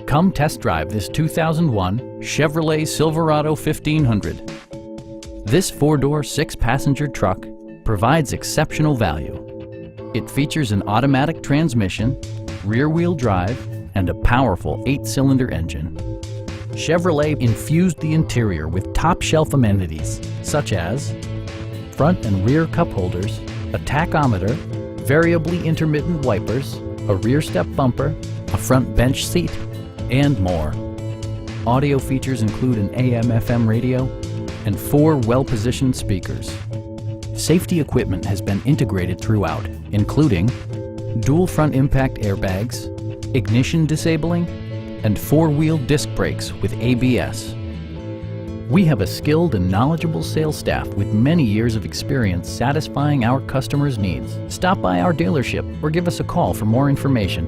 Come test drive this 2001 Chevrolet Silverado 1500. This four-door, six-passenger truck provides exceptional value. It features an automatic transmission, rear-wheel drive, and a powerful 8-cylinder engine. Chevrolet infused the interior with top-shelf amenities such as front and rear cup holders, a tachometer, variably intermittent wipers, a rear step bumper, a front bench seat, and more. Audio features include an AM/FM radio and 4 well-positioned speakers. Safety equipment has been integrated throughout, including dual front impact airbags, ignition disabling, and 4-wheel disc brakes with ABS. We have a skilled and knowledgeable sales staff with many years of experience satisfying our customers' needs. Stop by our dealership or give us a call for more information.